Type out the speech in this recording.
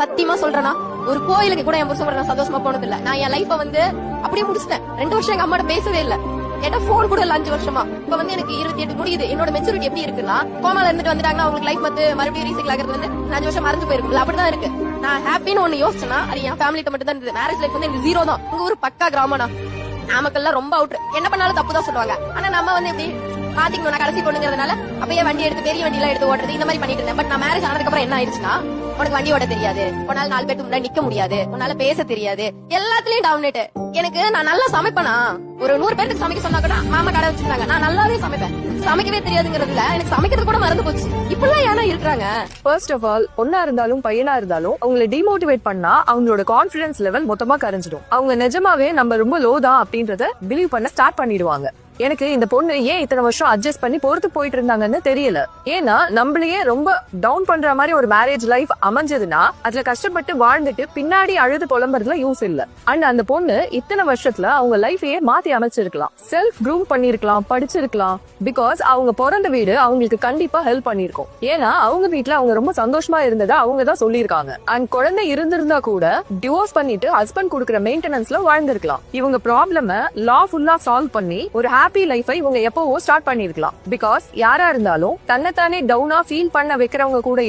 சத்தியமா சொல்றேன்னா ஒரு கோயிலுக்கு கூட என் புருஷன் கூட நான் சந்தோஷமா போனது இல்ல. நான் என் லைஃப அப்படியே முடிச்சிட்டேன். 2 வருஷம் எங்க அம்மாட்ட பேசவே இல்ல. கேட்டா போன் கூட இல்ல 5 வருஷமா. இப்ப எனக்கு 28 முடியுது. என்னோட மெச்சூரிட்டி எப்படி இருக்குன்னா, கோமால இருந்துட்டு வந்துட்டாங்கன்னா அவங்களுக்கு லைஃப் மறுபடியும் ரீசைக்கிள் ஆகிறது 5 வருஷம் மறந்து போயிருக்கும்ல. அப்படிதான் இருக்கு. நான் ஹாப்பின்னு ஒண்ணு யோசிச்சேன்னா அது என் ஃபேமிலிட்ட மட்டும் தான் இருந்தது. மேரேஜ் லைஃப் எனக்கு 0 தான். உங்க ஊரு பக்கா கிராமம்னா நாமக்கல்லாம் ரொம்ப அவுட். என்ன பண்ணாலும் தப்பு தான் சொல்லுவாங்க. ஆனா நம்ம எப்படி பாத்தீங்கன்னா நான் கடைசி பொண்ணுங்கிறதுனால அப்பயே வண்டி எடுத்து பெரிய வண்டி எல்லாம் எடுத்து ஓட்டுறது இந்த மாதிரி பண்ணிட்டு இருந்தேன். பட் நான் மேரேஜ் ஆனதுக்கு அப்புறம் என்ன ஆயிடுச்சுன்னா, உனக்கு வண்டி ஓட்ட தெரியாது, உன்னால 4 பேருக்கு முன்னாடி நிக்க முடியாது, உன்னால பேச தெரியாது, எல்லாத்துலயும் டவுனேட். எனக்கு நான் நல்லா சமைப்பேனா, ஒரு 100 பேருக்கு சமைக்க சொன்னா கூட மாமா கடை வச்சிருந்தாங்க, நான் நல்லாவே சமைப்பேன். சமைக்கவே தெரியாதுங்கிறதுல எனக்கு சமைக்கிறது கூட மறந்து போச்சு. இப்பெல்லாம் ஏன்னா இருக்கிறாங்க. ஃபர்ஸ்ட் ஆஃப் ஆல் பொண்ணா இருந்தாலும் பையனா இருந்தாலும் அவங்களை டிமோட்டிவேட் பண்ணா அவங்களோட கான்பிடன்ஸ் லெவல் மொத்தமா கரைஞ்சிடும். அவங்க நிஜமாவே நம்ம ரொம்ப லோ தான் அப்படின்றத பிலீவ் பண்ண ஸ்டார்ட் பண்ணிடுவாங்க. எனக்கு இந்த பொண்ணு ஏன் இத்தனை வருஷம் அட்ஜஸ்ட் பண்ணி பொறுத்து போயிட்டு இருந்தாங்கன்னு தெரியல. ஏன்னா நம்மளையே ரொம்ப டவுன் பண்ற மாதிரி ஒரு மேரேஜ் லைஃப் அமைஞ்சதுன்னா அதுல கஷ்டப்பட்டு வாழ்ந்துட்டு பின்னாடி அழுது புலம்புறதுல யூஸ் இல்ல. அண்ட் அந்த பொண்ணு இத்தனை வருஷத்துல அவங்க லைஃபையே மாத்தி அமைச்சிருக்கலாம், செல்ஃப் க்ரூம் பண்ணிருக்கலாம், படிச்சிருக்கலாம். பிகாஸ் அவங்க பிறந்த வீடு அவங்களுக்கு கண்டிப்பா ஹெல்ப் பண்ணிருக்கும். ஏன்னா அவங்க வீட்டுல அவங்க ரொம்ப சந்தோஷமா இருந்ததா அவங்க தான் சொல்லியிருக்காங்க. அண்ட் குழந்தை இருந்திருந்தா கூட டிவோர்ஸ் பண்ணிட்டு ஹஸ்பண்ட் கொடுக்குற மெயின்டெனன்ஸ்ல வாழ்ந்திருக்கலாம். இவங்க ப்ராப்ளம லா ஃபுல்லா சால்வ் பண்ணி ஒரு ஹாப்பி லைஃபை இவங்க எப்பவோ ஸ்டார்ட் பண்ணிருக்கலாம். பிகாஸ் யாரா இருந்தாலும் தன்னைத்தானே டவுனா ஃபீல் பண்ண வைக்கிறவங்க கூட